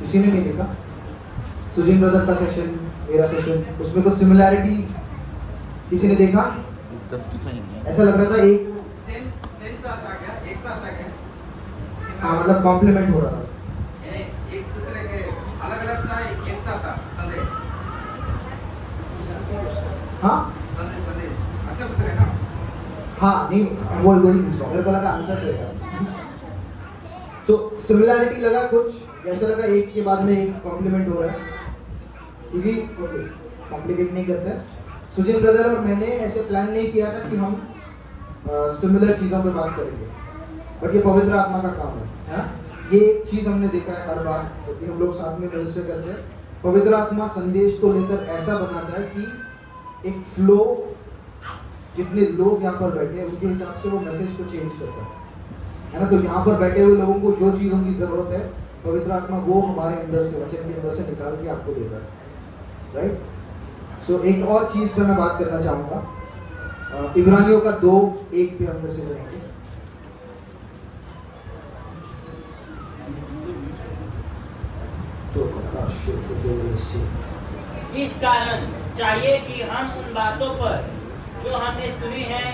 किसी ने नहीं देखा? सुजीन ब्रदर का सेशन, मेरा सेशन, उसमें कुछ सिमिलैरिटी किसी ने देखा? ऐसा लग रहा था एक साथ आ गया, एक साथ आ गया। हाँ, मतलब कॉम्प्लीमेंट हो रहा था। एक दूसरे के अलग अलग था, एक साथ था संदेश। हाँ संदेश अच्छा पूछ रहे ना? हाँ, नहीं वही पूछ रहा हूँ, मेरे को लगा आंसर देगा। तो सिमिलैरिटी लगा कुछ, ऐसा लगा एक के बाद में एक कॉम्प्लीमेंट हो रहा है, क्योंकि ओके कॉम्प्लिकेट नहीं करते। सुजन ब्रदर और मैंने ऐसे प्लान नहीं किया था कि हम सिमिलर चीज़ों पे बात करेंगे, बट ये पवित्र आत्मा का काम है। ये एक चीज़ हमने देखा है हर बार जब भी हम लोग साथ में मिलकर करते हैं, पवित्र आत्मा संदेश को लेकर ऐसा बनाता है कि एक फ्लो, जितने लोग यहाँ पर बैठे हैं उनके हिसाब से वो मैसेज को चेंज करता है ना। तो यहाँ पर बैठे हुए लोगों को जो चीज़ों की ज़रूरत है, पवित्र आत्मा वो हमारे अंदर से, वचन के अंदर से निकाल के आपको देता है, राइट। सो एक और चीज़ पर मैं बात करना चाहूँगा, इब्रानियों का 2:1 पे हम फिर से करेंगे। इस कारण चाहिए कि हम उन बातों पर जो हमने सुनी है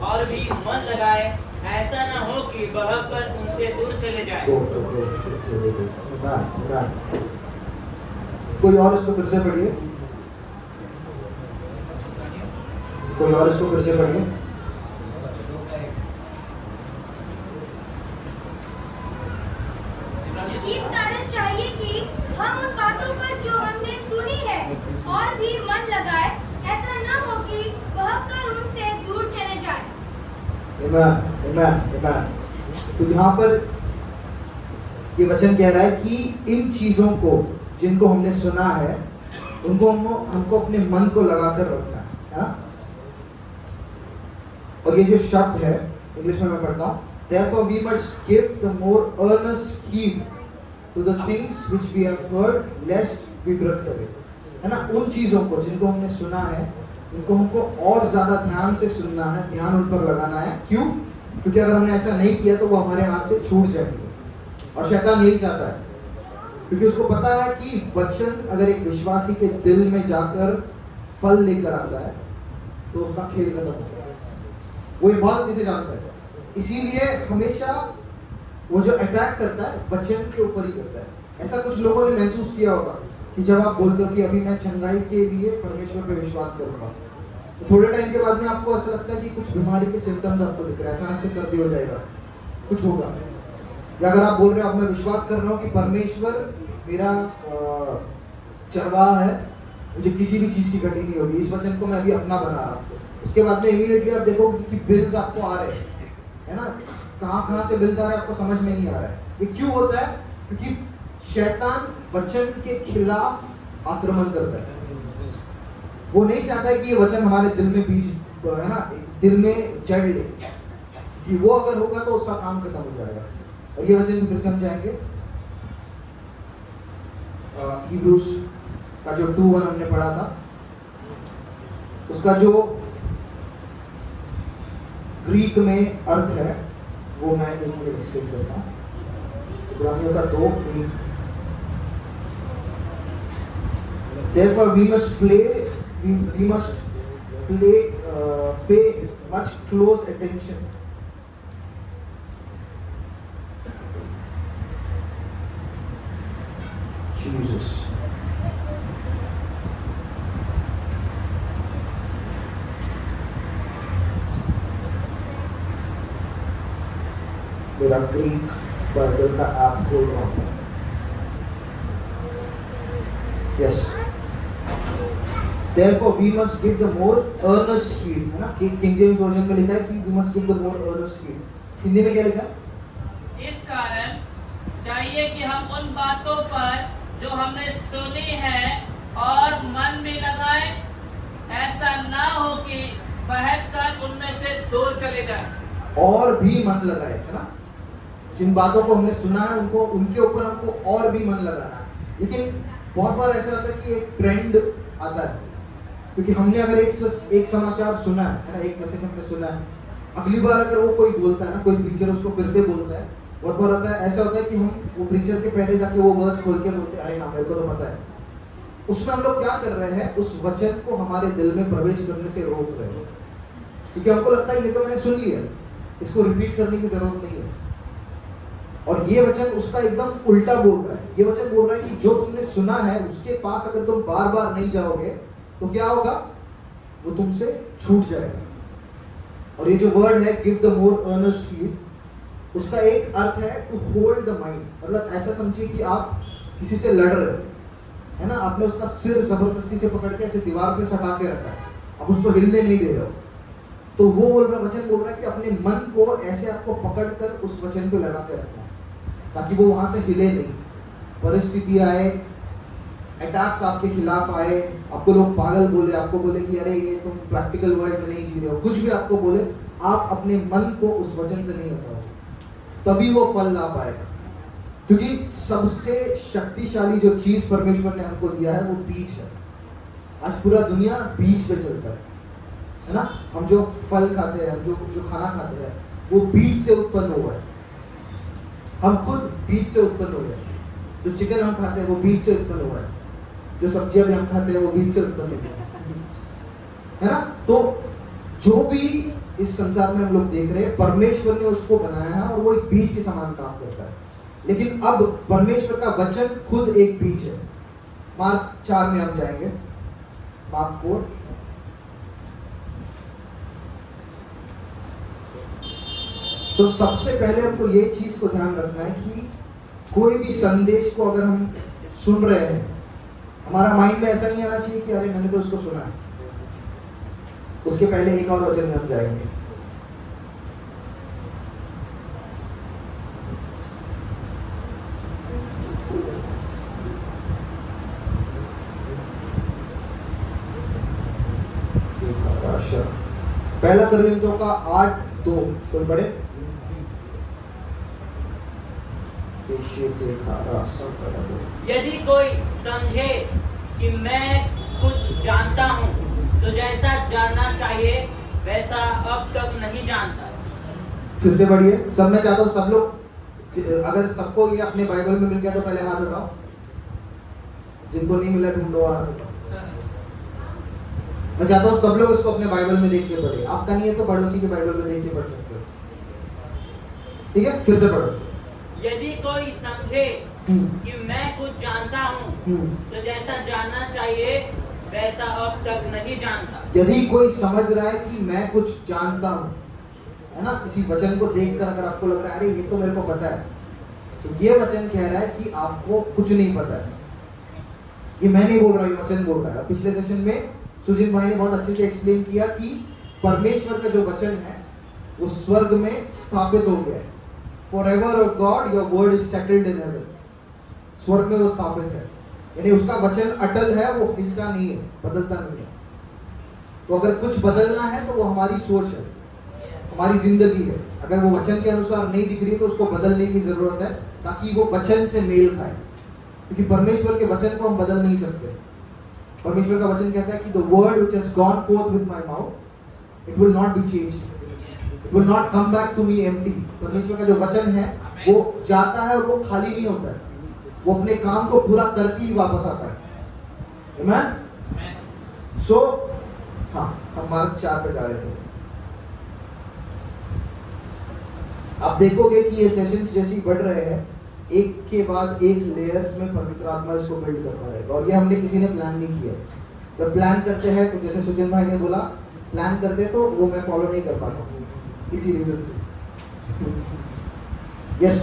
और भी मन लगाए, ऐसा न हो कि बहकर उनसे दूर चले जाए। कोई और इसको फिर से पढ़िए, कोई और इसको फिर से पढ़िए। इस कारण चाहिए कि हम उन बातों पर जो हमने सुनी है और भी मन लगाए, ऐसा न हो कि बहकर उनसे दूर चले जाए। आमेन। तो यहाँ पर ये वचन कह रहा है कि इन चीजों को जिनको हमने सुना है उनको हमको अपने मन को लगाकर रखना है ना। और ये जो शब्द है इंग्लिश में मैं पढ़ता हूँ, therefore we must give the more earnest heed to the things which we have heard lest we drift away, है ना। उन चीजों को जिनको हमने सुना है उनको हमको और ज्यादा ध्यान से सुनना है, ध्यान उन पर लगाना है। क्यों? क्योंकि अगर हमने ऐसा नहीं किया तो वो हमारे हाथ से छूट जाएंगे, और शैतान यही चाहता है, क्योंकि उसको पता है कि वचन अगर एक विश्वासी के दिल में जाकर फल लेकर आता है तो उसका खेल खत्म होता है। वो ये बहुत अच्छे से जानता है, इसीलिए हमेशा वो जो अटैक करता है वचन के ऊपर ही करता है। ऐसा कुछ लोगों ने महसूस किया होगा कि जब आप बोलते हो कि अभी मैं चंगाई के लिए परमेश्वर पे विश्वास करूंगा, तो थोड़े टाइम के बाद में आपको ऐसा लगता है कि कुछ बीमारी के सिम्टम्स आपको दिख रहे हैं, अचानक से सर्दी हो जाएगा, कुछ होगा। या अगर आप बोल रहे हो अब मैं विश्वास कर रहा हूँ कि परमेश्वर मेरा चरवाहा है, मुझे किसी भी चीज़ की कटी नहीं होगी, इस वचन को मैं अभी अपना बना रहा हूँ, उसके बाद में इमीडिएटली आप देखोगे कि बिल्स आपको आ रहे हैं, है ना। कहाँ से बिल्स आ रहे हैं आपको समझ में नहीं आ रहा है। ये क्यों होता है? क्योंकि शैतान वचन के खिलाफ आक्रमण करता है। वो नहीं चाहता है कि ये वचन हमारे दिल में बीज, है ना, दिल में जड़ ले, कि वो अगर होगा तो उसका काम खत्म हो जाएगा। और ये वचन फिर से हम जाएंगे हिब्रूस का जो 2:1 हमने पढ़ा था, उसका जो ग्रीक में अर्थ है वो मैं 1 मिनट एक्सप्लेन करता हूँ। इब्रानियों का 2:1, therefore we must pay much close attention Jesus. मेरा ग्रीक बाइबल का ऐप खोल रहा हूँ। Yes, therefore we must give the more earnest heed, है ना। किंग जेम्स वर्जन में लिखा है कि we must give the more earnest heed। Hindi में क्या लिखा है? इस कारण चाहिए कि हम उन बातों पर जो हमने सुनी है और मन में लगाए, ऐसा ना हो कि बहकर उनमें से दूर चले जाए। और भी मन लगाए, है ना। जिन बातों को हमने सुना है उनको, उनके ऊपर हमको और भी मन लगाना है। लेकिन बहुत बार ऐसा होता है कि एक ट्रेंड आता है, क्योंकि हमने अगर एक समाचार सुना है ना, एक मैसेज हमने सुना है, अगली बार अगर वो कोई बोलता है ना, कोई प्रीचर उसको फिर से बोलता है, बहुत बार होता है, ऐसा होता है कि हम वो प्रीचर के पहले जाके वो वर्स खोल के बोलते हैं, अरे हाँ मेरे को तो पता है। उसमें हम लोग क्या कर रहे हैं, उस वचन को हमारे दिल में प्रवेश करने से रोक रहे हैं, क्योंकि हमको लगता है ये तो मैंने सुन लिया, इसको रिपीट करने की जरूरत नहीं है। और ये वचन उसका एकदम उल्टा बोल रहा है। ये वचन बोल रहा है कि जो तुमने सुना है उसके पास अगर तुम बार बार नहीं जाओगे तो क्या होगा, वो तुमसे छूट जाएगा। और ये जो वर्ड है give the more earnest heed, उसका एक अर्थ है टू होल्ड द माइंड। मतलब ऐसा समझिए कि आप किसी से लड़ रहे हो, है ना, आपने उसका सिर जबरदस्ती से पकड़ के ऐसे दीवार पे सटा के रखा है, आप उसको हिलने नहीं दे रहे हो, तो वो बोल रहा वचन बोल रहा है कि अपने मन को ऐसे आपको पकड़ कर उस वचन पे लगा के रखना है, ताकि वो वहां से हिले नहीं। परिस्थिति आए, अटैक्स आपके खिलाफ आए, आपको लोग पागल बोले, आपको बोले कि अरे ये तुम प्रैक्टिकल वर्ल्ड में नहीं जी रहे हो, कुछ भी आपको बोले, आप अपने मन को उस वचन से नहीं हटाओगे, तभी वो फल ला पाएगा। क्योंकि सबसे शक्तिशाली जो चीज परमेश्वर ने हमको दिया है वो बीज है। आज पूरा दुनिया बीज पे चलता है ना। हम जो फल खाते हैं, हम जो खाना खाते हैं, वो बीज से उत्पन्न हुआ है। हम खुद बीज से उत्पन्न हुए हैं। जो चिकन हम खाते हैं वो बीज से उत्पन्न हुआ है, जो सब्जियां भी हम खाते हैं वो बीज से उत्पन्न हुई है ना। तो जो भी इस संसार में हम लोग देख रहे हैं, परमेश्वर ने उसको बनाया है और वो एक बीज के समान काम करता है। लेकिन अब परमेश्वर का वचन खुद एक बीज है। मार्क 4 में हम जाएंगे, मार्क 4। तो सबसे पहले हमको ये चीज को ध्यान रखना है कि कोई भी संदेश को अगर हम सुन रहे हैं, हमारा माइंड में ऐसा नहीं आना चाहिए कि अरे मैंने तो उसको सुना है। उसके पहले एक और वचन में हम जाएंगे, पहला कोरिन्थियों का 8:2, कोई पढ़े? यदि कोई समझे कि मैं कुछ जानता हूँ तो जैसा जानना चाहिए वैसा अब तक नहीं जानता। फिर से पढ़िए। सब मैं चाहता हूँ सब लोग, अगर सबको ये अपने बाइबल में मिल गया तो पहले हाथ उठाओ, जिनको नहीं मिला ढूंढो हाथ उठाओ। मैं चाहता हूँ सब लोग इसको अपने बाइबल में देख के पढ़े। आपका नहीं है तो पड़ोसी के बाइबल में देख के पढ़ सकते हो, ठीक है? फिर से पढ़ो। यदि कोई समझे कि मैं कुछ जानता हूँ तो जैसा जानना चाहिए वैसा अब तक नहीं जानता। यदि कोई समझ रहा है कि मैं कुछ जानता हूँ, है ना, किसी वचन को देखकर अगर आपको लग रहा है अरे ये तो मेरे को पता है, तो ये वचन कह रहा है कि आपको कुछ नहीं पता है। ये मैं नहीं बोल रहा, ये वचन बोल रहा है। पिछले सेशन में सुजिन भाई ने बहुत अच्छे से एक्सप्लेन किया कि परमेश्वर का जो वचन है वो स्वर्ग में स्थापित हो गया है। Forever, O God, your word is settled in heaven. स्वर्ग में वो स्थापित है, यानी उसका वचन अटल है, वो हिलता नहीं है, बदलता नहीं है। तो अगर कुछ बदलना है तो वो हमारी सोच है, हमारी जिंदगी है। अगर वो वचन के अनुसार नहीं दिख रही तो उसको बदलने की जरूरत है, ताकि वो वचन से मेल खाए। क्योंकि परमेश्वर के वचन को हम बदल नहीं सकते। परमेश्वर का वचन कहता है कि the word which has gone forth with my mouth, it will not be changed. It will not come back to me empty. परमेश्वर का जो वचन है वो जाता है और वो खाली नहीं होता है, वो अपने काम को पूरा करके ही वापस आता है। Amen? So, हाँ, हम मार्क 4 पे जा रहे थे। आप देखोगे कि ये सेशंस जैसे ही बढ़ रहे हैं, एक के बाद एक लेयर्स में पवित्र आत्मा इसको बिल्ड करता रहेगा। और ये हमने किसी ने प्लान नहीं किया। जब प्लान करते हैं तो जैसे सुजन भाई ने बोला, प्लान करते तो वो मैं फॉलो नहीं कर पाता हूँ इसी रीजन से। यस,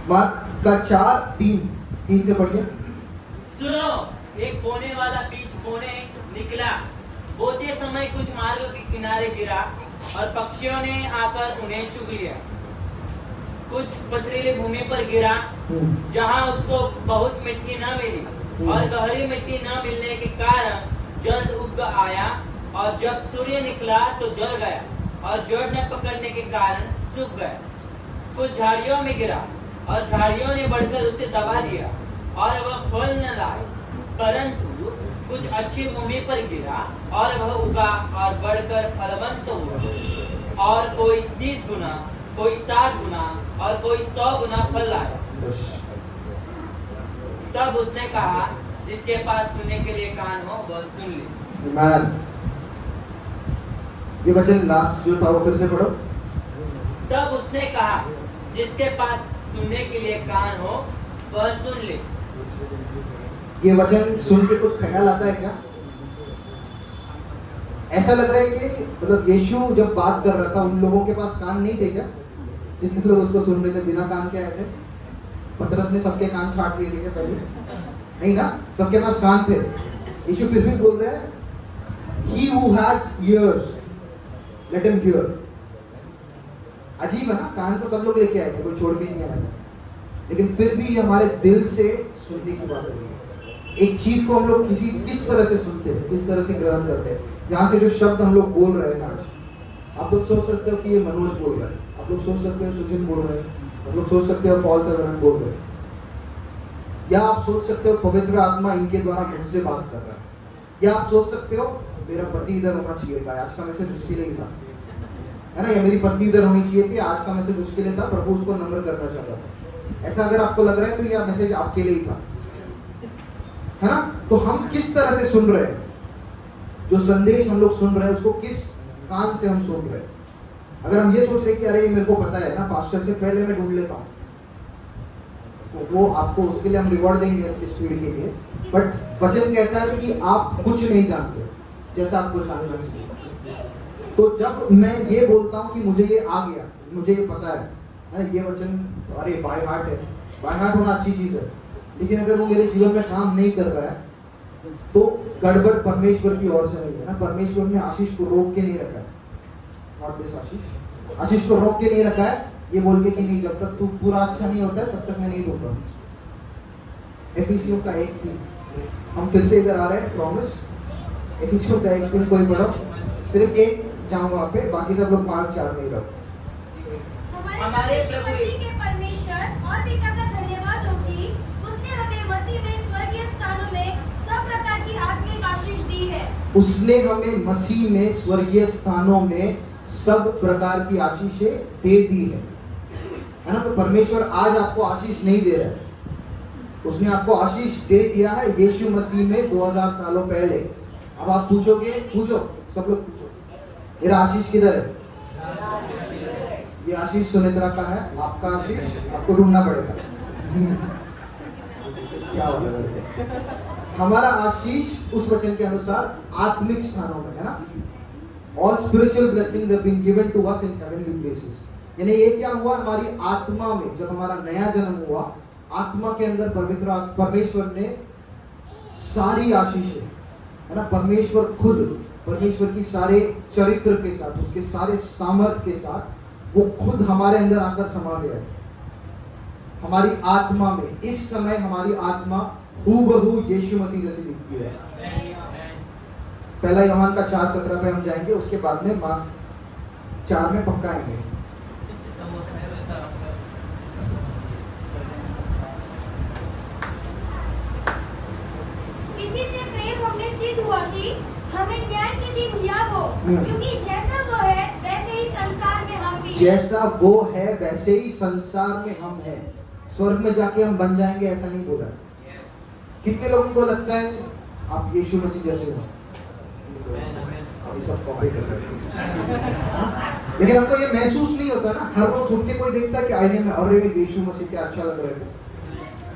मार्क का 4:3 से पढ़िए। सुनो, एक बोने वाला बीज बोने निकला। बोते समय कुछ मार्ग के किनारे गिरा और पक्षियों ने आकर उन्हें चुग लिया। कुछ पथरीली भूमि पर गिरा जहां उसको बहुत मिट्टी न मिली और गहरी मिट्टी न मिलने के कारण जल्द उग आया, और जब सूर्य निकला तो जल गया और जड़ न पकड़ने के कारण सूख गया। कुछ झाड़ियों में गिरा और झाड़ियों ने बढ़कर उसे दबा दिया और वह फल न लाए। परंतु कुछ अच्छी भूमि पर गिरा और वह उगा और बढ़कर फलवंत हुआ, और कोई 30 गुना, कोई 60 गुना और कोई 100 गुना फल लाए। बस। तब उसने कहा, जिसके पास सुनने के लिए कान हो वह सुन ले। Amen. ये वचन लास्ट जो था वो फिर से पढ़ो। तब उसने कहा, जिसके पास सुनने के लिए कान हो वह सुन ले। ये वचन सुन के कुछ ख्याल आता है क्या? ऐसा लग रहा है कि मतलब यीशु जब बात कर रहा था उन लोगों के पास कान नहीं थे क्या? जितने लोग उसको सुन रहे थे बिना कान के आए थे? पतरस ने सबके कान छाट लिए थे क्या पहले? नहीं ना, सबके पास कान थे। यीशु फिर भी बोल रहे हैं, He who has ears, let him hear. अजीब है ना, कान तो सब लोग लेके आए थे, कोई छोड़ के नहीं आया था, लेकिन फिर भी हमारे दिल से सुनने की बात हो रही है। एक चीज को हम लोग किस तरह से सुनते हैं, किस तरह से ग्रहण करते हैं। यहाँ से जो शब्द हम लोग बोल रहे हैं आज, आप लोग सोच सकते हो कि ये मनोज बोल रहा है, आप लोग सोच सकते हो सुजिन बोल रहे हैं, आप लोग सोच सकते हो पॉल सरवनन बोल रहे हैं, या आप सोच सकते हो पवित्र आत्मा इनके द्वारा मुझसे बात कर रहा है, या आप सोच सकते हो मेरा पति इधर होना चाहिए था, आज का मैसेज उसके लिए ही था, है ना, या मेरी पत्नी इधर होनी चाहिए थी, आज का मैसेज उसके लिए था, प्रभु उसको नम्र करना चाहता था। ऐसा अगर आपको लग रहा है तो यह मैसेज आपके लिए ही था, है ना। तो हम किस तरह से सुन रहे हैं, जो संदेश हम लोग सुन रहे हैं उसको किस कान से हम सुन रहे हैं। अगर हम ये सोच रहे हैं कि अरे ये मेरे को पता है ना, पास्टर से पहले मैं ढूंढ लेता हूँ, तो वो आपको उसके लिए हम रिवॉर्ड देंगे इस पीढ़ी के लिए, बट वचन कहता है कि आप कुछ नहीं जानते जैसा आपको जानना चाहिए। तो जब मैं ये बोलता हूँ कि मुझे ये आ गया, मुझे ये पता है ना, ये वचन अरे बाय हार्ट है, बाय हार्ट होना अच्छी चीज है, लेकिन अगर वो मेरे जीवन में काम नहीं कर रहा है तो गड़बड़ परमेश्वर की ओर से नहीं है ना। परमेश्वर ने आशीष को रोक के नहीं रखा है, नॉट दिस आशीष को रोक के नहीं रखा है ये बोल के कि नहीं, जब तक तू पूरा अच्छा नहीं होता है तब तक मैं नहीं दूंगा। एफिसियों का 1:3, हम फिर से इधर आ रहे हैं, प्रॉमिस। एफिसियों का 1:3 कोई पढ़ो, सिर्फ एक जाऊँ वहाँ पे, बाकी सब लोग 5-4 में ही रहो। हमारे प्रभु मसीह के परमेश्वर और पिता का धन्यवाद हो कि उसने हमें मसीह में स्वर्गीय स्थानों में सब प्रकार की आत्मिक आशीष दी है। उसने हमें मसीह में स्वर्गीय स्थानों में सब प्रकार की आशीषें दे दी है ना। तो परमेश्वर आज आपको आशीष नहीं दे रहा है, उसने आपको आशीष दे दिया है यीशु मसीह में 2000 सालों पहले। अब आप पूछोगे, पूछो सब लोग पूछो, मेरा आशीष किधर है? ये आशीष सुनेत्रा का है, आपका आशीष आपको ढूंढना पड़ेगा। क्या होगा? हमारा आशीष उस वचन के अनुसार आत्मिक स्थानों में है ना। All spiritual blessings have been given to us in heavenly places। यानी ये क्या हुआ, हमारी आत्मा में जब हमारा नया जन्म हुआ, आत्मा के अंदर परमेश्वर ने सारी आशीषें है ना, परमेश्वर खुद, परमेश्वर की सारे चरित्र के साथ, उसके सारे सामर्थ्य के साथ वो खुद हमारे अंदर आकर समा गया है हमारी आत्मा में। इस समय हमारी आत्मा हूबहू यीशु मसीह जैसी दिखती है। पहला यूहन्ना का 4:17 पे हम जाएंगे, उसके बाद में मार्क 4 में पक्का आएंगे। इसी से प्रेम हमें सिद्ध हुआ कि हमें न्याय के दिन हिया हो, क्योंकि जैसा वो है वैसे ही संसार में हम भी। जैसा वो है वैसे ही संसार में हम हैं। स्वर्ग में जाके हम बन जाएंगे ऐसा नहीं बोला। कितने लोगों को लगता है आप यीशु मसीह जैसे हो? सब कॉपी कर रहे हैं, लेकिन हमको ये महसूस नहीं होता ना। हर रोज उठ के कोई देखता है कि आईने में अरे यीशु मसीह क्या अच्छा लग रहे थे,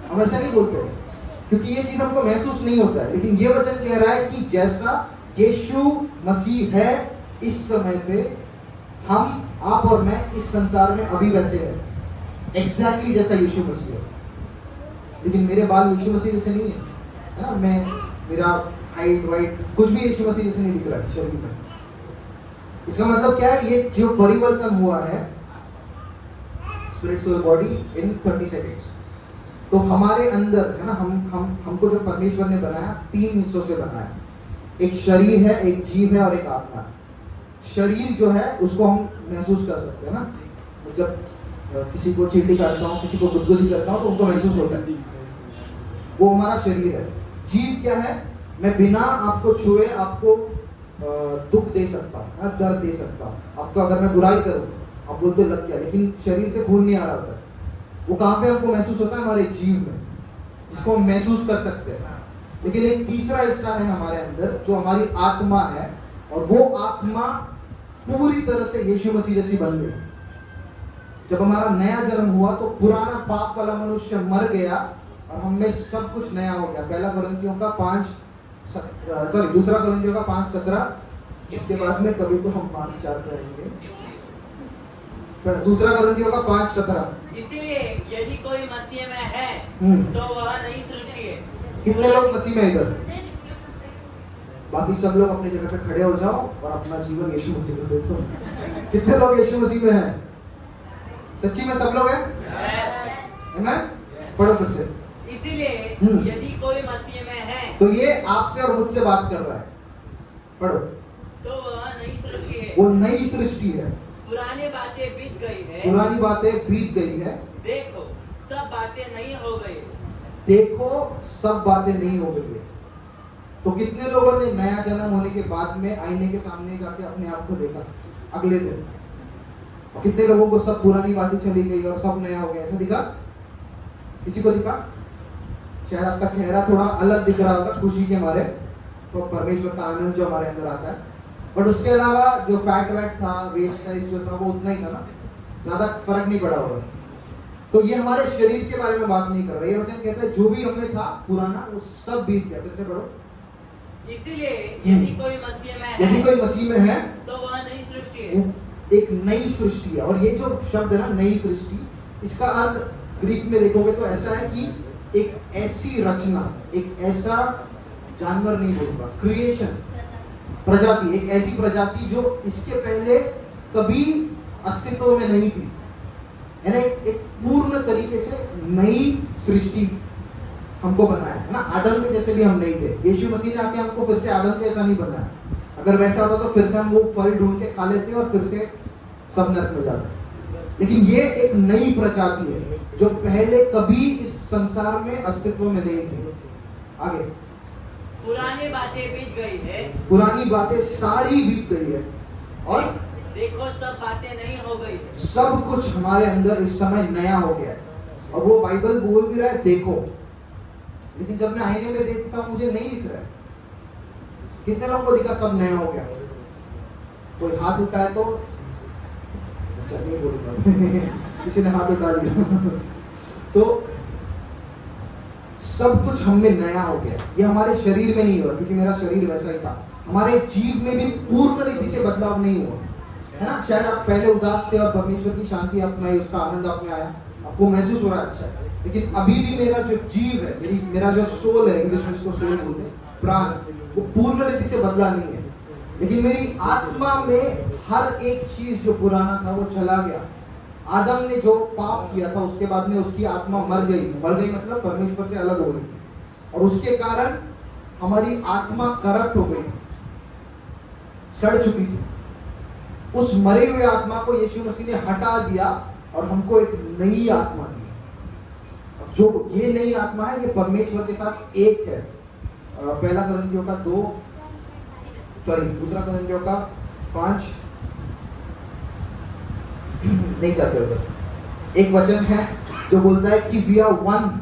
हम ऐसा नहीं बोलते क्योंकि ये चीज हमको महसूस नहीं होता है। लेकिन ये वचन कह रहा है कि जैसा यीशु मसीह है इस समय पे, हम, आप और मैं इस संसार में अभी वैसे है, एग्जैक्टली जैसा यीशु मसीह है। लेकिन मेरे बाल यीशु मसीह जैसे नहीं है ना, मैं, मेरा हाइट वाइट कुछ भी यीशु मसीह जैसे नहीं दिख रहा है शरीर में। इसका मतलब क्या है? ये जो परिवर्तन हुआ है spirit soul body in 30 seconds, तो हमारे अंदर है ना, हमको जो परमेश्वर ने बनाया 3 हिस्सों से बनाया। एक शरीर है, एक जीव है और एक आत्मा है। शरीर जो है उसको हम महसूस कर सकते हैं ना, जब किसी को चींटी काटता हूँ, किसी को गुदगुदी करता हूँ तो उनको महसूस होता है, वो हमारा शरीर है। जीव क्या है? मैं बिना आपको छुए आपको दुख दे सकता हूँ, दर्द दे सकता हूँ। आपको अगर मैं बुराई करूँ, आप बोलते लग गया, लेकिन शरीर से खून नहीं आ रहा होता। वो कहाँ पे हमको महसूस होता है? हमारे जीव में, जिसको हम महसूस कर सकते हैं। लेकिन एक तीसरा हिस्सा है हमारे अंदर जो हमारी आत्मा है, और वो आत्मा पूरी तरह से यीशु मसीह जैसी बन गई। जब हमारा नया जन्म हुआ तो पुराना पाप वाला मनुष्य मर गया और हम में सब कुछ नया हो गया। पहला कोरिन्थियों का 2 कोरिन्थियों का 5:17। इसके बाद में कभी तो हम 5:4 करेंगे। 2 कोरिन्थियों का 5:17। इसीलिए यदि कोई मसीह में है तो वह नई सृष्टि है। कितने लोग मसीह में इधर? बाकी सब लोग अपनी जगह पे खड़े हो जाओ और अपना जीवन यीशु मसीह में दे दो। कितने लोग यीशु मसीह में हैं? सच्ची में सब लोग हैं? आमीन। पढ़ो फिर से। इसीलिए यदि कोई मसीह में है तो ये आपसे और मुझसे बात कर रहा है। पढ़ो। तो वह नई सृष्टि है। वो नई सृष्टि है। पुरानी बातें बीत गई है। पुरानी बातें बीत गई है। देखो सब बातें नई हो गई। देखो सब बातें नई हो गई है। तो कितने लोगों ने नया जन्म होने के बाद में आईने के सामने जाके अपने आप को देखा अगले दिन? और कितने लोगों को सब पुरानी बातें चली गई और सब नया हो गया? ऐसा दिखा? किसी को दिखा? शायद आपका चेहरा थोड़ा अलग दिख रहा होगा खुशी के मारे, तो परमेश्वर का आनंद जो हमारे अंदर आता है। बट उसके अलावा जो फैट वैट था, वेस्ट साइज जो था, वो उतना ही था ना, ज्यादा फर्क नहीं पड़ा होगा। तो ये हमारे शरीर के बारे में बात नहीं कर रहे। ये वचन कहता है जो भी हमें था पुराना वो सब बीत गया। फिर से पढ़ो। इसीलिए यदि कोई मसीह में है, यदि कोई मसीह में है तो वह नई सृष्टि है। एक नई सृष्टि है। और ये जो शब्द है ना, नई सृष्टि, इसका अर्थ ग्रीक में देखोगे तो ऐसा है कि एक ऐसी रचना, एक ऐसा जानवर नहीं बोलूंगा, क्रिएशन, प्रजाति, एक ऐसी प्रजाति जो इसके पहले कभी अस्तित्व में नहीं थी। यानी एक पूर्ण तरीके से नई सृष्टि हमको बनाया है ना। आदम के जैसे भी हम नहीं थे। यीशु मसीह ने आके हमको फिर से आदम के जैसा नहीं बनाया। अगर वैसा होता तो फिर से हम वो फल ढूंढ के खा लेते और फिर से सब नरक में जाते। लेकिन ये एक नई प्रजाति है जो पहले कभी इस संसार में अस्तित्व में नहीं थी। आगे। पुरानी बातें बीत गई है। पुरानी बातें सारी बीत गई है और देखो सब बातें नई हो गई है। सब कुछ हमारे अंदर इस समय नया हो गया है। और वो बाइबल बोल भी रहा है देखो, लेकिन जब मैं आईने में देखता हूं मुझे नहीं दिख रहा है। कितने लोगों को दिखा सब नया हो गया? कोई हाथ उठाए तो? अच्छा नहीं बोलूंगा किसी ने हाथ उठा लिया तो सब कुछ हम में नया हो गया। ये हमारे शरीर में नहीं हुआ, क्योंकि मेरा शरीर वैसा ही था। हमारे जीव में भी पूर्ण रीति से बदलाव नहीं हुआ है ना। शायद आप पहले उदास थे और परमेश्वर की शांति आप में, उसका आनंद आप में आया, आपको महसूस हो रहा है अच्छा है। लेकिन अभी भी मेरा जो जीव है, मेरा जो सोल है, इंग्लिश में इसको सोल बोलते हैं, प्राण, वो पूर्ण रीति से बदला नहीं है। लेकिन मेरी आत्मा में हर एक चीज जो पुराना था वो चला गया। आदम ने जो पाप किया था उसके बाद में उसकी आत्मा मर गई मतलब परमेश्वर से अलग हो गई, और उसके कारण हमारी आत्मा करप्ट हो गई, सड़ चुकी थी। उस मरे हुए आत्मा को यीशु मसीह ने हटा दिया और हमको एक नई आत्मा दी। अब जो ये नई आत्मा है ये परमेश्वर के साथ एक है। पहला कोरिन्थियों का 2 कोरिन्थियों का 5 नहीं जाते उधर। एक वचन है जो बोलता है कि we are one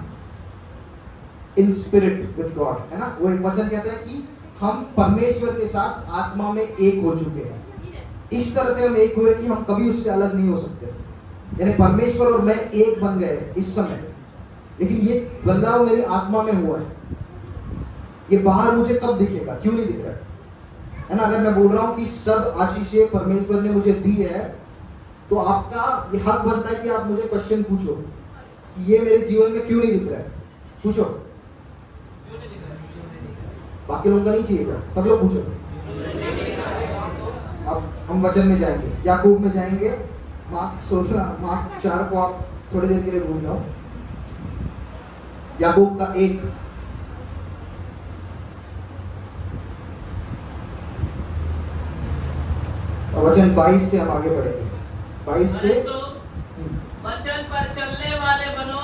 in spirit with God, है ना। वो एक वचन कहता है कि हम परमेश्वर के साथ आत्मा में एक हो चुके हैं। इस तरह से हम एक हुए कि हम कभी उससे अलग नहीं हो सकते। यानी परमेश्वर और मैं एक बन गए इस समय। लेकिन ये बदलाव मेरी आत्मा में हुआ है। ये बाहर मुझे कब दिखेगा? क्यों नहीं दिख रहा है ना। अगर मैं बोल रहा हूं कि सब आशीषें परमेश्वर ने मुझे दी है, तो आपका ये हक बनता है कि आप मुझे क्वेश्चन पूछो कि ये मेरे जीवन में क्यों नहीं दिख रहा है। पूछो, बाकी लोगों का नहीं चाहिए, सब लोग पूछो। अब हम वचन में जाएंगे, याकूब में जाएंगे, मार्क 4 को आप थोड़ी देर के लिए भूल जाओ। याकूब का 1 वचन 22 से हम आगे बढ़ेंगे। 22 से वचन पर चलने वाले बनो,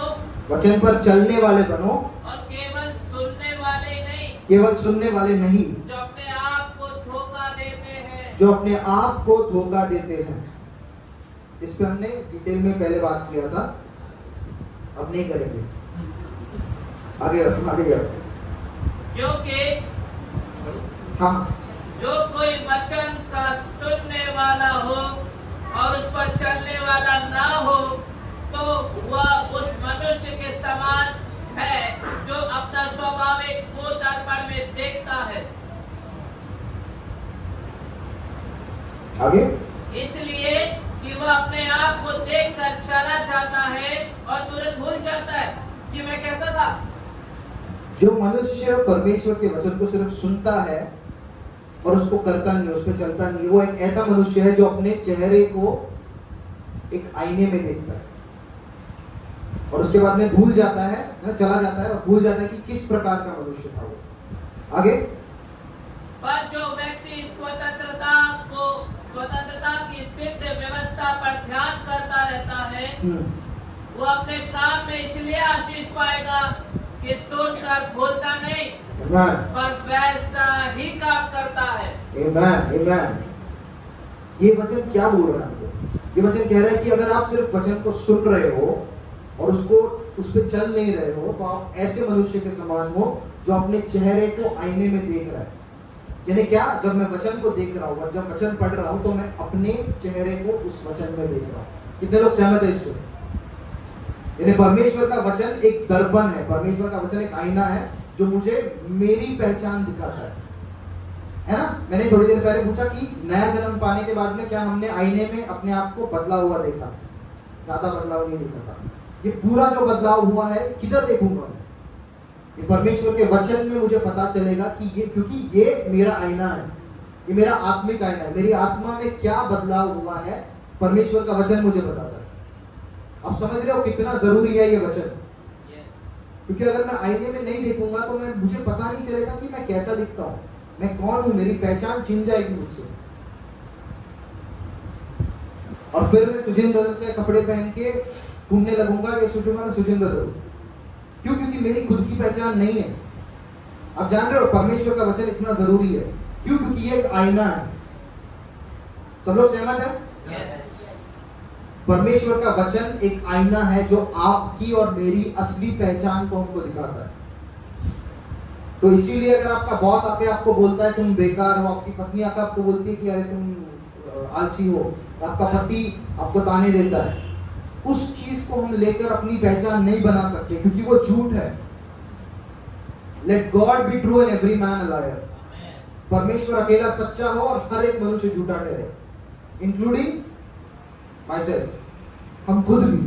वचन पर चलने वाले बनो और केवल सुनने वाले नहीं, केवल सुनने वाले नहीं, जो अपने आप को धोखा देते हैं, जो अपने आप को धोखा देते हैं। इस पे हमने डिटेल में पहले बात किया था, अब नहीं करेंगे। आगे आगे जाओ। क्योंकि हाँ, जो कोई वचन का सुनने वाला हो और उस पर चलने वाला ना हो तो वह उस मनुष्य के समान है जो अपना स्वाभाविक मुंह दर्पण में देखता है। आगे। इसलिए कि वह अपने आप को देखकर चला जाता है और तुरंत भूल जाता है कि मैं कैसा था। जो मनुष्य परमेश्वर के वचन को सिर्फ सुनता है और उसको करता नहीं, उस पर चलता नहीं, वो एक ऐसा मनुष्य है जो अपने चेहरे को एक आईने में देखता है और उसके बाद में भूल जाता है ना, चला जाता है और भूल जाता है कि किस प्रकार का मनुष्य था वो। आगे। पर जो व्यक्ति स्वतंत्रता की सिद्ध व्यवस्था पर ध्यान करता रहता है वो अपने काम में इसलिए आशीष पाएगा कि सुनकर भूलता नहीं पर वैसा ही काम करता है। आमेन, आमेन। ये वचन क्या बोल रहा है हमको? ये वचन कह रहा है कि अगर आप सिर्फ वचन को सुन रहे हो और उसको उस पर चल नहीं रहे हो तो आप ऐसे मनुष्य के समान हो जो अपने चेहरे को आईने में देख रहा है। यानी क्या? जब मैं वचन को देख रहा हूँ, जब वचन पढ़ रहा हूँ तो मैं अपने चेहरे को उस वचन में देख रहा हूँ। कितने लोग सहमत है इससे? यानी परमेश्वर का वचन एक दर्पण है, परमेश्वर का वचन एक आईना है जो मुझे मेरी पहचान दिखाता है ना? मैंने थोड़ी देर पहले पूछा कि नया जन्म पाने के बाद में क्या हमने आईने में अपने आप को बदला हुआ देखा? ज्यादा बदलाव नहीं देखा था। ये पूरा जो बदलाव हुआ है किधर देखूंगा मैं? ये परमेश्वर के वचन में मुझे पता चलेगा कि ये, क्योंकि ये मेरा आईना है, ये मेरा आत्मिक आईना है। मेरी आत्मा में क्या बदलाव हुआ है परमेश्वर का वचन मुझे बताता है। आप समझ रहे हो कितना जरूरी है ये वचन? क्योंकि अगर मैं आईने में नहीं देखूंगा तो मुझे पता नहीं चलेगा कि मैं कैसा दिखता हूँ, मैं कौन हूँ, मेरी पहचान छिन जाएगी मुझसे। और फिर मैं सुजिन ब्रदर के कपड़े पहन के घूमने लगूंगा कि मैं सुजिन ब्रदर हूँ। क्यों? क्योंकि मेरी खुद की पहचान नहीं है। आप जान रहे हो परमेश्वर का वचन इतना जरूरी है। क्यों? क्योंकि ये एक आईना है। सब लोग सहमत है? परमेश्वर का वचन एक आईना है जो आपकी और मेरी असली पहचान को हमको दिखाता है। तो इसीलिए अगर आपका बॉस आके आपको बोलता है तुम बेकार हो, आपकी पत्नी आके आपको बोलती है कि अरे तुम आलसी हो, आपका पति आपको ताने देता है, उस चीज को हम लेकर अपनी पहचान नहीं बना सकते क्योंकि वो झूठ है। Let God be true and every man a liar. परमेश्वर अकेला सच्चा हो और हर एक मनुष्य झूठा ठहरे, इंक्लूडिंग माई सेल्फ। हम खुद भी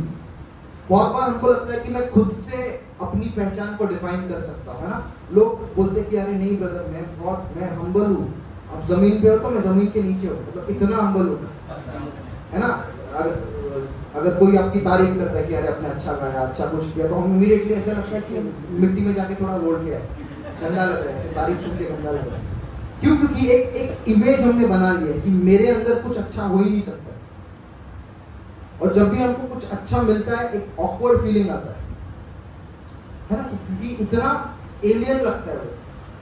बहुत बार हमको लगता है कि मैं खुद से अपनी पहचान को डिफाइन कर सकता हूँ, है ना? लोग बोलते कि अरे नहीं ब्रदर, मैं हम्बल हूँ। अब जमीन पे हो तो मैं जमीन के नीचे हूँ, मतलब इतना हम्बल हूँ, है ना? अगर कोई आपकी तारीफ करता है कि अरे आपने अच्छा गाया, अच्छा कुछ किया, तो हम इमीडिएटली ऐसा लगता है कि मिट्टी में जाके थोड़ा रोल के आए, गंदा लग रहा है, ऐसे तारीफ सुन के गंदा लग रहा है। क्यों? क्योंकि एक इमेज हमने बना लिया कि मेरे अंदर कुछ अच्छा हो ही नहीं सकता। और जब भी हमको कुछ अच्छा मिलता है एक ऑकवर्ड फीलिंग आता है ना? क्योंकि इतना एलियन लगता है वो।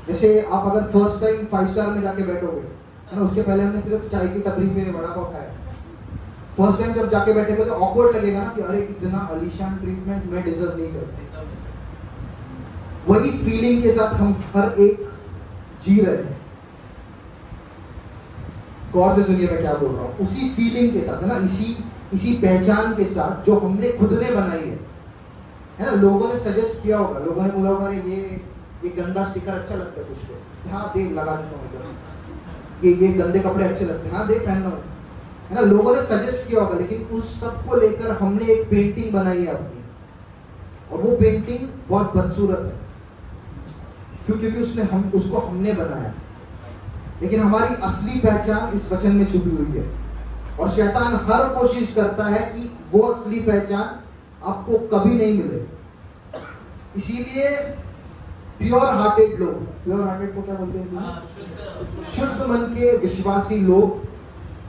जैसे आप अगर फर्स्ट टाइम 5 स्टार में जाके बैठोगे, है ना, उसके पहले हमने सिर्फ चाय की टपरी पे वड़ा पाव खाया, फर्स्ट टाइम जब जाके बैठेगा तो ऑकवर्ड लगेगा ना कि अरे इतना आलीशान ट्रीटमेंट मैं डिजर्व नहीं करता। वही फीलिंग के साथ हम हर एक जी रहे हैं। गौर से सुनिए मैं क्या बोल रहा हूँ। उसी फीलिंग के साथ, है ना, इसी पहचान के साथ जो हमने खुद ने बनाई है ना? लोगों ने सजेस्ट किया होगा, लोगों ने बोला होगा अरे ये गंदा स्टिकर अच्छा लगता है तुझको, हाँ दे लगा देता हूँ। ये गंदे कपड़े अच्छे लगते हैं, हाँ दे पहनना हूँ, है ना? लोगों ने सजेस्ट किया होगा, लेकिन उस सब को लेकर हमने एक पेंटिंग बनाई है अपनी, और वो पेंटिंग बहुत बदसूरत है। क्यों? क्योंकि उसको हमने बनाया, लेकिन हमारी असली पहचान इस वचन में छुपी हुई है। और शैतान हर कोशिश करता है कि वो असली पहचान आपको कभी नहीं मिले। इसीलिए प्योर हार्टेड लोग, प्योर हार्टेड को क्या बोलते हैं? शुद्ध मन के विश्वासी लोग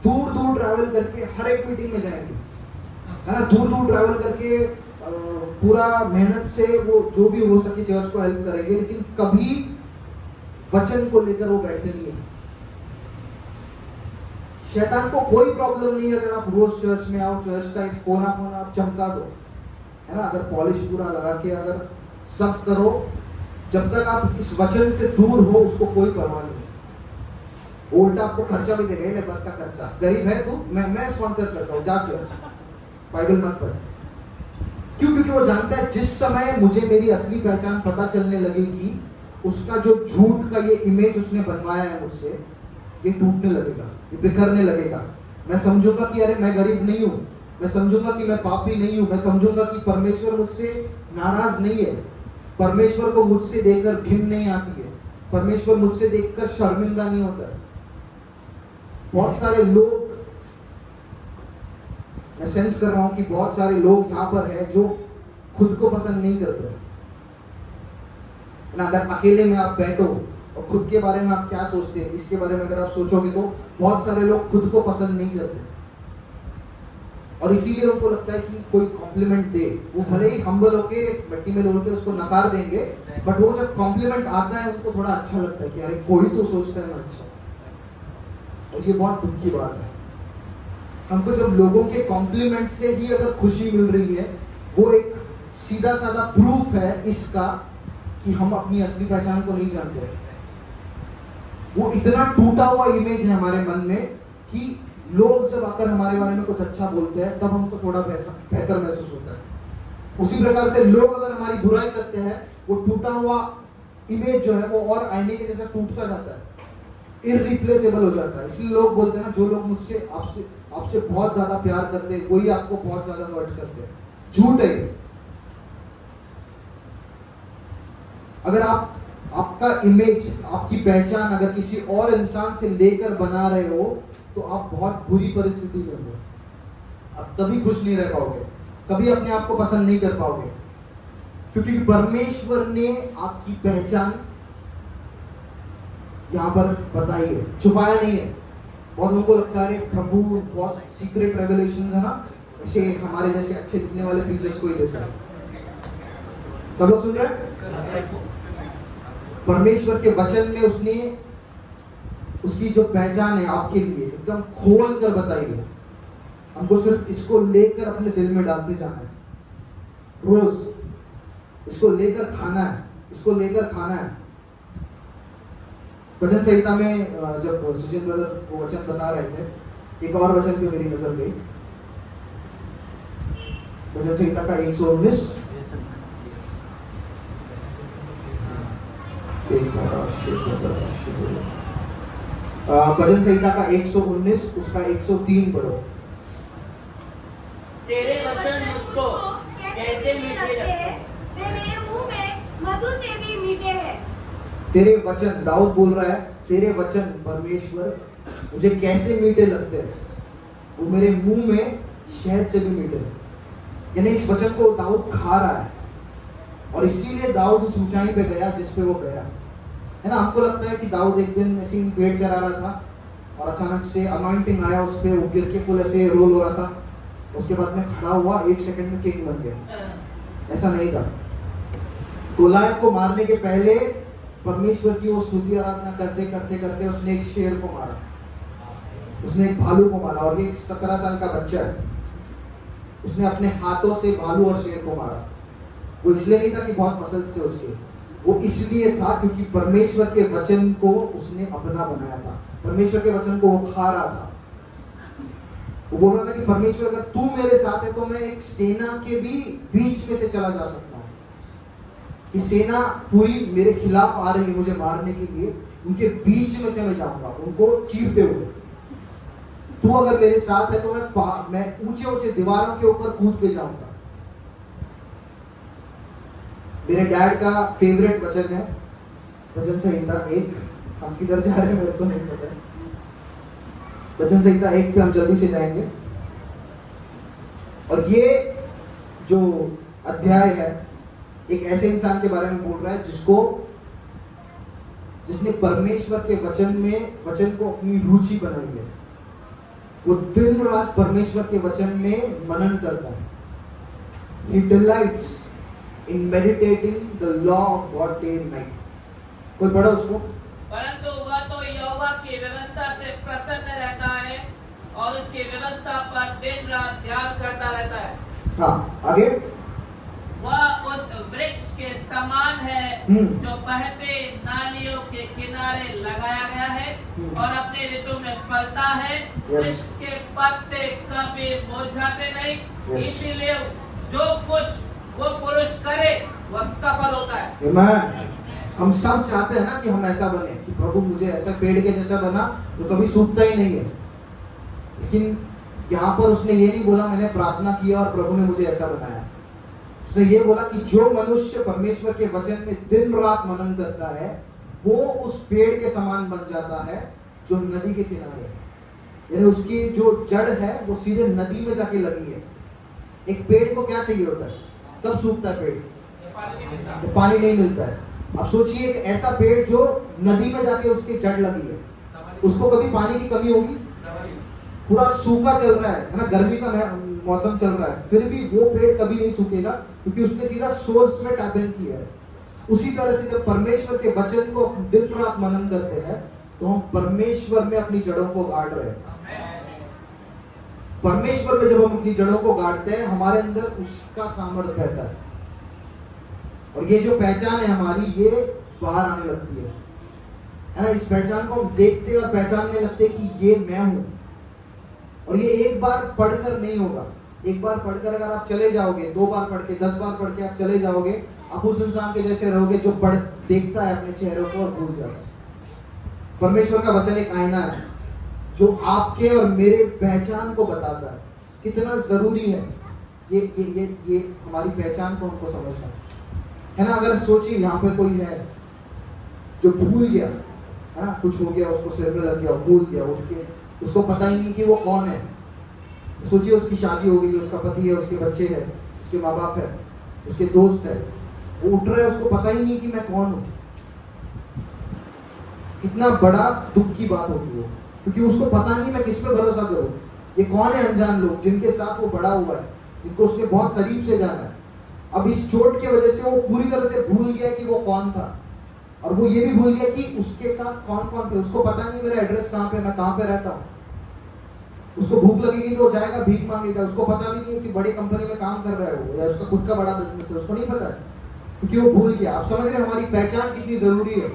दूर दूर ट्रैवल करके हर एक मीटिंग में जाएंगे, है ना? दूर दूर ट्रैवल करके पूरा मेहनत से वो जो भी हो सके चर्च को हेल्प करेंगे, लेकिन कभी वचन को लेकर वो बैठे नहीं है। शैतान को कोई प्रॉब्लम नहीं है अगर आप रोज चर्च में आओ, चर्च का एक कोना कोना आप चमका दो, है ना, अगर पॉलिश पूरा लगा के अगर सब करो, जब तक आप इस वचन से दूर हो उसको कोई परवाह नहीं। उल्टा आपको खर्चा भी देगा, ले बस का खर्चा, गरीब है तू, मैं स्पॉन्सर करता हूँ, जा चर्च, बाइबल मत पढ़। क्यों? क्योंकि वो जानता है जिस समय मुझे मेरी असली पहचान पता चलने लगेगी, उसका जो झूठ का ये इमेज उसने बनवाया है मुझसे, ये टूटने लगेगा, ये बिखरने लगेगा। मैं समझूंगा कि अरे मैं गरीब नहीं हूं, मैं समझूंगा कि मैं पापी नहीं हूं, मैं समझूंगा कि परमेश्वर मुझसे नाराज नहीं है, परमेश्वर को मुझसे देखकर घिन नहीं आती है, परमेश्वर मुझसे देखकर शर्मिंदा नहीं होता है। बहुत सारे लोग, मैं सेंस कर रहा हूं कि बहुत सारे लोग यहाँ पर है जो खुद को पसंद नहीं करते ना। अगर अकेले में आप बैठो और खुद के बारे में आप क्या सोचते हैं, इसके बारे में अगर आप सोचोगे तो बहुत सारे लोग खुद को पसंद नहीं करते, और इसीलिए उनको लगता है कि कोई कॉम्प्लीमेंट दे, वो भले ही हम्बल होके मिट्टी में लोल के उसको नकार देंगे, बट वो जब कॉम्प्लीमेंट आता है उनको थोड़ा अच्छा लगता है कि अरे कोई तो सोचता है मैं अच्छा। और ये बहुत दुख की बात है। हमको जब लोगों के कॉम्प्लीमेंट से ही अगर खुशी मिल रही है, वो एक सीधा साधा प्रूफ है इसका कि हम अपनी असली पहचान को नहीं जानते। वो इतना टूटा हुआ इमेज है हमारे मन में कि लोग जब आकर हमारे बारे में कुछ अच्छा बोलते हैं तब हमको थोड़ा बेहतर महसूस होता है। उसी प्रकार से लोग अगर हमारी बुराई करते हैं, वो टूटा हुआ इमेज जो है वो और आईने के जैसा टूटता जाता है, इररिप्लेसेबल हो जाता है। इसलिए लोग बोलते हैं ना, जो लोग मुझसे आपसे बहुत ज्यादा प्यार करते हैं, वही आपको बहुत ज्यादा हर्ट करते हैं। झूठ है। अगर आपका इमेज, आपकी पहचान अगर किसी और इंसान से लेकर बना रहे हो तो आप बहुत बुरी परिस्थिति में हो। आप कभी खुश नहीं रह पाओगे, कभी अपने आप को पसंद नहीं कर पाओगे, क्योंकि परमेश्वर ने आपकी पहचान यहाँ पर बताई है, छुपाया नहीं है। बहुत लोगों को लगता है प्रभु बहुत सीक्रेट रेवलेशन है ना, ऐसे हमारे जैसे अच्छे दिखने वाले प्रीचर्स को ही देता है। सब लोग सुन रहे हैं? परमेश्वर के वचन में उसने उसकी जो पहचान है आपके लिए एकदम खोल कर बताई है। हमको सिर्फ इसको लेकर अपने दिल में डालते जाना है, रोज इसको लेकर खाना है, इसको लेकर खाना है। भजन संहिता में जब सुजन ब्रदर वो वचन बता रहे थे, एक और वचन पे मेरी नजर गई। भजन संहिता का 119 भजन संहिता का 119 उसका 103 पढ़ो। तेरे वचन मुझको कैसे मीठे लगते हैं, वे मेरे मुंह में मधु से भी मीठे हैं। तेरे वचन, दाऊद बोल रहा है, तेरे वचन परमेश्वर मुझे कैसे मीठे लगते हैं, वो मेरे मुंह में शहद से भी मीठे हैं। यानी इस वचन को दाऊद खा रहा है, और इसीलिए दाऊद उस ऊंचाई पे गया जिस पे वो गया, है ना। हमको लगता है कि दाऊद एक दिन ऐसे ही पेड़ चरा रहा था और अचानक से अनॉइंटिंग आया उस पे, वो गिर के फुल ऐसे रोल हो रहा था, उसके बाद में खड़ा हुआ, 1 सेकंड में किंग बन गया। ऐसा नहीं था। गोलायत को मारने के पहले परमेश्वर की वो स्तुति आराधना करते करते करते उसने एक शेर को मारा, उसने एक भालू को मारा, और ये 17 साल का बच्चा है, उसने अपने हाथों से भालू और शेर को मारा। वो इसलिए नहीं था कि बहुत मसल्स थे उसके, वो इसलिए था क्योंकि परमेश्वर के वचन को उसने अपना बनाया था, परमेश्वर के वचन को वो खा रहा था। वो बोल रहा था कि परमेश्वर अगर तू मेरे साथ है तो मैं एक सेना के भी बीच में से चला जा सकता हूँ, कि सेना पूरी मेरे खिलाफ आ रही है मुझे मारने के लिए, उनके बीच में से मैं जाऊंगा उनको चीरते हुए। तू अगर मेरे साथ है तो मैं ऊंचे ऊंचे दीवारों के ऊपर कूद के जाऊंगा। मेरे डैड का फेवरेट वचन है भजन संहिता 1। हम किधर जा रहे हैं मेरे को नहीं पता है। भजन संहिता 1 पे हम जल्दी से जाएंगे, और ये जो अध्याय है एक ऐसे इंसान के बारे में बोल रहा है जिसने परमेश्वर के वचन को अपनी रुचि बनाई है। वो दिन रात परमेश्वर के वचन में मनन करता है। He delights in meditating the law of God day and night. कोई पढ़ा उसको? परंतु वह तो यहोवा की व्यवस्था से प्रसन्न रहता है और उसकी व्यवस्था पर दिन रात ध्यान करता रहता है। हाँ, आगे। वह उस वृक्ष के समान है जो बहते नालियों के किनारे लगाया गया है और अपने ऋतु में फलता है। Yes. इसके पत्ते कभी मुरझाते नहीं। Yes. इसीलिए जो कुछ वो पुरुष करे वह सफल होता है। Amen. हम सब चाहते हैं ना कि हम ऐसा बने कि प्रभु मुझे ऐसा पेड़ के जैसा बना जो कभी सूखता ही नहीं है। लेकिन यहाँ पर उसने ये नहीं बोला मैंने प्रार्थना किया और प्रभु ने मुझे ऐसा बनाया। उसने ये बोला कि जो मनुष्य परमेश्वर के वचन में दिन रात मनन करता है वो उस पेड़ के समान बन जाता है जो नदी के किनारे है। यानी उसकी जो जड़ है वो सीधे नदी में जाके लगी है। एक पेड़ को क्या चाहिए होता है? कब सूखता है पेड़? तो पानी नहीं मिलता है। अब सोचिए एक ऐसा पेड़ जो नदी में जाके उसकी जड़ लगी है, उसको कभी पानी की कमी होगी? पूरा सूखा चल रहा है ना, गर्मी का मौसम चल रहा है, फिर भी वो पेड़ कभी नहीं सूखेगा क्योंकि उसने सीधा सोर्स में टैप इन किया है। उसी तरह से जब परमेश्वर के वचन को दिन रात मनन करते हैं तो हम परमेश्वर में अपनी जड़ों को गाड़ रहे हैं। परमेश्वर में जब हम अपनी जड़ों को गाड़ते हैं हमारे अंदर उसका सामर्थ्य रहता है और ये जो पहचान है हमारी ये बाहर आने लगती है ना। इस पहचान को हम देखते और पहचानने लगते हैं कि ये मैं हूं। और ये एक बार पढ़कर नहीं होगा। एक बार पढ़कर अगर आप चले जाओगे, 2 बार पढ़ के, 10 बार पढ़ के आप चले जाओगे, आप उस इंसान के जैसे रहोगे जो पढ़ देखता है अपने चेहरों को और भूल जाता है। परमेश्वर का वचन एक आईना है जो आपके और मेरे पहचान को बताता है। कितना जरूरी है ये हमारी पहचान को हमको समझना है ना। अगर सोचिए यहाँ पे कोई है जो भूल गया है ना, कुछ हो गया, उसको सिर में लग गया, भूल गया, उठ के उसको पता ही नहीं कि वो कौन है। सोचिए उसकी शादी हो गई, उसका पति है, उसके बच्चे हैं, उसके माँ बाप है, उसके दोस्त है, वो उठ रहा है, उसको पता ही नहीं कि मैं कौन हूँ। कितना बड़ा दुख की बात होगी वो, क्योंकि उसको पता नहीं मैं किस पे भरोसा करूँ। ये कौन है अनजान लोग जिनके साथ वो बड़ा हुआ है, जिनको उसने बहुत करीब से जाना है। अब इस चोट की वजह से वो पूरी तरह से भूल गया कि वो कौन था और वो ये भी भूल गया कि उसके साथ कौन कौन थे। उसको पता नहीं मेरा एड्रेस कहाँ पे, मैं कहाँ पे रहता हूँ। उसको भूख लगेगी तो जाएगा भीख मांगेगा। उसको पता भी नहीं है कि बड़ी कंपनी में काम कर रहा है वो या उसका खुद का बड़ा बिजनेस है, उसको नहीं पता है क्योंकि वो भूल गया। आप समझ रहे हैं हमारी पहचान कितनी जरूरी है।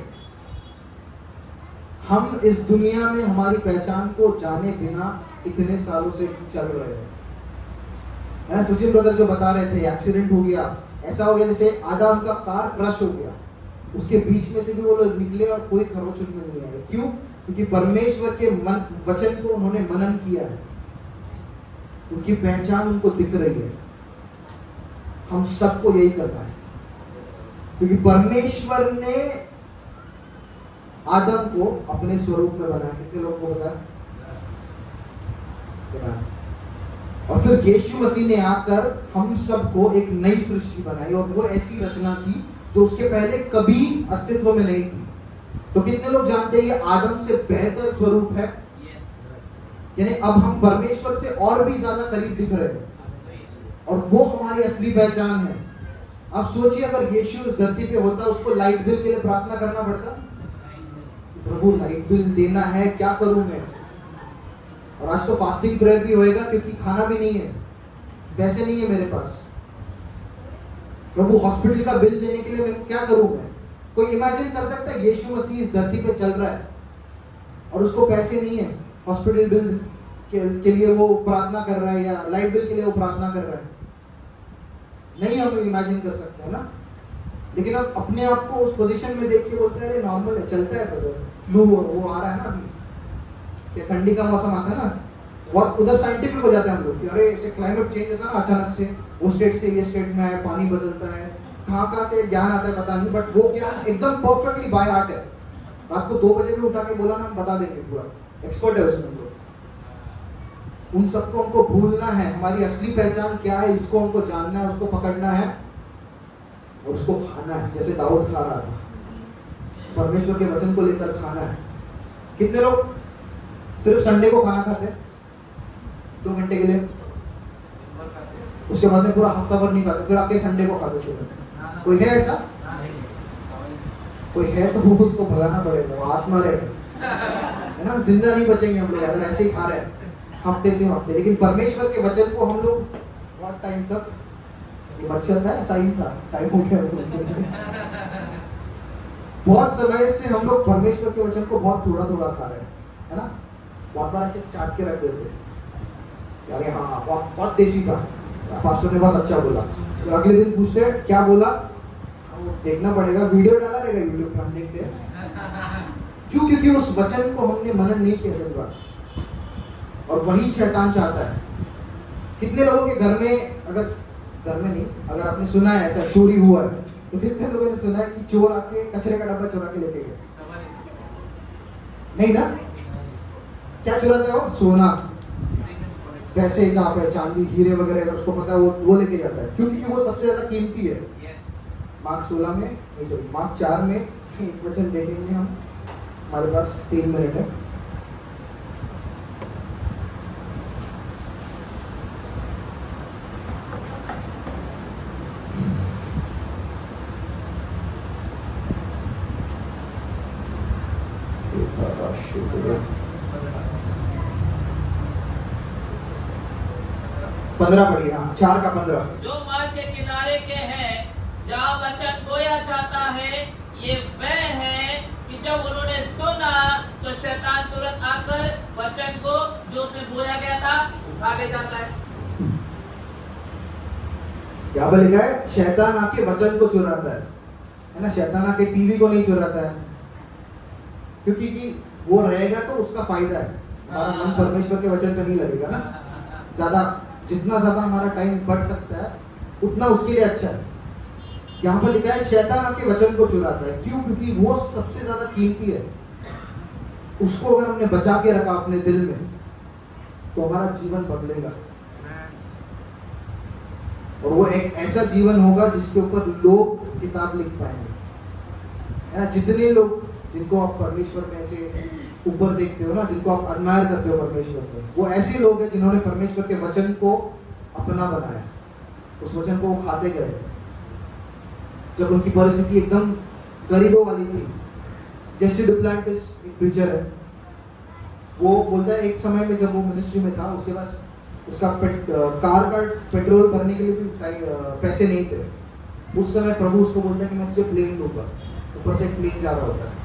हम इस दुनिया में हमारी पहचान को जाने बिना इतने सालों से चल रहे हैं है ना। सुचिन ब्रदर जो बता रहे थे एक्सीडेंट हो गया, ऐसा हो गया जैसे आधा उनका कार क्रश हो गया, उसके बीच में से भी वो लोग निकले और कोई खरोच उनमें नहीं आया। क्यों? क्योंकि परमेश्वर के वचन को उन्होंने मनन किया है, उनकी पहचान उनको दिख रही है। हम सबको यही करना है क्योंकि परमेश्वर ने आदम को अपने स्वरूप में बनाया। कितने लोगों को बताया? और फिर यीशु मसीह ने आकर हम सबको एक नई सृष्टि बनाई और वो ऐसी रचना थी जो उसके पहले कभी अस्तित्व में नहीं थी। तो कितने लोग जानते हैं ये आदम से बेहतर स्वरूप है? यानी अब हम परमेश्वर से और भी ज्यादा करीब दिख रहे हैं और वो हमारी असली पहचान है। अब सोचिए अगर यीशु इस धरती पे होता, उसको लाइट बिल के लिए प्रार्थना करना पड़ता, प्रभु लाइट बिल देना है, क्या करूं मैं। और आज तो फास्टिंग प्रेयर भी होएगा क्योंकि खाना भी नहीं है, पैसे नहीं है मेरे पास। प्रभु हॉस्पिटल का बिल देने के लिए मैं क्या करूं मैं। कोई इमेजिन कर सकता है यीशु मसीह इस धरती पे चल रहा है और उसको पैसे नहीं है, हॉस्पिटल बिल के लिए वो प्रार्थना कर रहा है या लाइट बिल के लिए वो प्रार्थना कर रहा है? नहीं हम इमेजिन कर सकते हैं ना। लेकिन अब अपने आप को उस पोजीशन में देख के बोलते हैं अरे नॉर्मल है, चलता है ब्रदर, फ्लू वो आ रहा है ना अभी, कि ठंडी का मौसम आता है ना, और उधर साइंटिफिक हो जाते हैं हम लोग कि अरे ऐसे क्लाइमेट चेंज होता है ना अचानक से, वो स्टेट से ये स्टेट में है, पानी बदलता है, कहाँ से ज्ञान आता है पता नहीं, बट वो ज्ञान एकदम परफेक्टली बाय हार्ट है। रात को 2 बजे भी उठा के बोला ना हम बता देंगे, पूरा एक्सपर्ट है उसमें। उन सबको हमको भूलना है। हमारी असली पहचान क्या है इसको हमको जानना है, उसको पकड़ना है और उसको खाना है जैसे दाऊद खा रहा था। परमेश्वर के वचन को लेकर खाना है। कितने लोग सिर्फ संडे को खाना खाते हैं 2 घंटे के लिए, उसके बाद में पूरा हफ्ता भर नहीं खाते, फिर आके संडे को खाते सिर्फ? कोई है ऐसा? कोई है तो वो उसको भगाना पड़ेगा, वो आत्मा रहेगा है ना। जिंदा नहीं बचेंगे हम लोग अगर ऐसे ही खा रहे हैं। हफ्ते से हफ्ते, लेकिन परमेश्वर के वचन को हम लोग बहुत टाइम तक, ये मच्छर था ऐसा ही था, टाइम हो गया बहुत समय से हम लोग परमेश्वर के वचन को बहुत थोड़ा थोड़ा खा रहे हैं, है ना, बहुत बार ऐसे चाट के रख देते हैं, अरे हाँ बहुत टेस्टी था, पास्टर ने बहुत अच्छा बोला, तो अगले दिन पूछते हैं क्या बोला, वो देखना पड़ेगा, वीडियो डाला रहेगा यूट्यूब पे, हम देखते हैं क्यों, क्योंकि उस वचन को हमने मनन नहीं किया दिन रात, और वही शैतान चाहता है। कितने लोगों के घर में, अगर घर में नहीं, अगर आपने सुना है ऐसा चोरी हुआ है, तो कितने लोगों ने सुना है कि चोर आके कचरे का डब्बा चुरा के लेके गए, नहीं ना, क्या चुराता है वो, सोना, पैसे, जहाँ पे चांदी हीरे वगैरह, अगर उसको पता है वो लेके जाता है, क्योंकि वो सबसे ज्यादा कीमती है। मार्क 16 में, नहीं सॉरी मार्क 4 में एक वचन देखेंगे हम, हमारे पास 3 मिनट है। पंद्रह पढ़िए, हाँ 4 का 15। जो मार्ग के किनारे के हैं, जहाँ वचन बोया जाता है, ये वह है कि जब उन्होंने सुना तो शैतान तुरंत आकर वचन को जो उसमें बोया गया था उठा ले जाता है। क्या पर लिखा है, शैतान आके वचन को चुराता है ना, शैतान आके टीवी को नहीं चुराता है, क्योंकि कि वो रहेगा तो उसका फायदा है, हमारा मन परमेश्वर के वचन पर नहीं लगेगा ना, ज्यादा, जितना ज्यादा हमारा टाइम बढ़ सकता है उतना उसके लिए अच्छा है। यहाँ पर लिखा है शैतान आपके वचन को चुराता है, क्यों, क्योंकि वो सबसे ज्यादा कीमती है, उसको अगर हमने बचा के रखा अपने दिल में तो हमारा जीवन बदलेगा, और वो एक ऐसा जीवन होगा जिसके ऊपर लोग किताब लिख पाएंगे, है ना। जितने लोग जिनको आप परमेश्वर में ऐसे ऊपर देखते हो ना, जिनको आप अडमायर करते हो परमेश्वर में, वो ऐसे लोग हैं जिन्होंने परमेश्वर के वचन को अपना बनाया, उस वचन को वो खाते गए जब उनकी परिस्थिति एकदम गरीबों वाली थी। जेसी डुप्लांटिस एक प्रीचर है, वो बोलता है एक समय में जब वो मिनिस्ट्री में था, उसके पास उसका कार का पेट्रोल भरने के लिए भी पैसे नहीं थे। उस समय प्रभु उसको बोलता है कि मैं तुझे प्लेन दूंगा, ऊपर से एक प्लेन जा रहा होता है।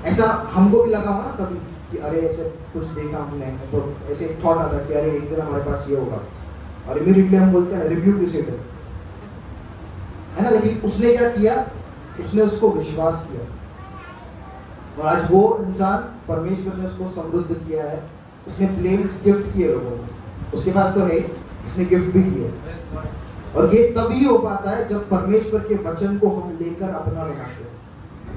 ऐसा हमको भी लगा हो ना कभी कि अरे ऐसे कुछ देखा हमने, तो ऐसे एक थॉट आता है कि अरे एक दिन हमारे पास ये होगा, और इमीडिएटली हम बोलते हैं रिव्यू टू सेटल, है ना। लेकिन उसने क्या किया, उसने उसको विश्वास किया, और आज वो इंसान, परमेश्वर ने उसको समृद्ध किया है, उसने प्लेन्स गिफ्ट किए लोगों को, उसके पास तो है, उसने गिफ्ट भी किए। और ये तभी हो पाता है जब परमेश्वर के वचन को हम लेकर अपना बनाते हैं,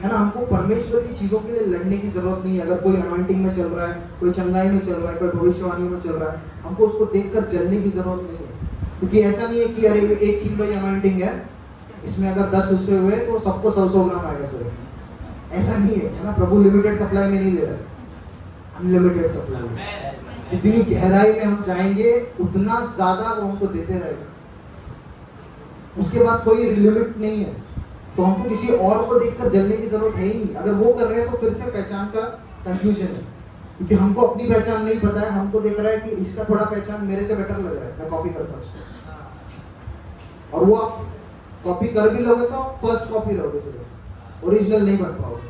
है ना। हमको परमेश्वर की चीजों के लिए लड़ने की जरूरत नहीं है। अगर कोई अनॉइंटिंग में चल रहा है, कोई चंगाई में चल रहा है, कोई भविष्यवाणी में चल रहा है, हमको उसको देखकर जलने की जरूरत नहीं है, क्योंकि ऐसा नहीं है कि अरे 1 किलो अनॉइंटिंग है, इसमें अगर 10 हिस्से हुए तो सबको 100 ग्राम आएगा सिर्फ, ऐसा नहीं है ना। प्रभु लिमिटेड सप्लाई में नहीं दे रहा है, अनलिमिटेड सप्लाई में। जितनी गहराई में हम जाएंगे उतना ज्यादा वो हमको देते रहेगा, उसके पास कोई लिमिट नहीं है। तो हमको किसी और को देखकर जलने की जरूरत है ही नहीं। अगर वो कर रहे हैं तो फिर से पहचान का कंफ्यूजन है, क्योंकि हमको अपनी पहचान नहीं पता है। हमको देख रहा है कि इसका थोड़ा पहचान मेरे से बेटर लग रहा है, मैं कॉपी करता हूँ, और वो आप कॉपी कर भी लोगे तो फर्स्ट कॉपी रहोगे, सिर्फ ओरिजिनल नहीं बन पाओगे।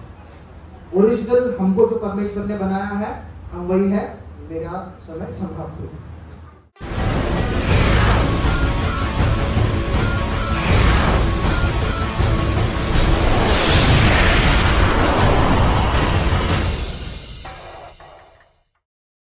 ओरिजिनल हमको जो परमेश्वर ने बनाया है, हम वही है। मेरा समय समाप्त हो।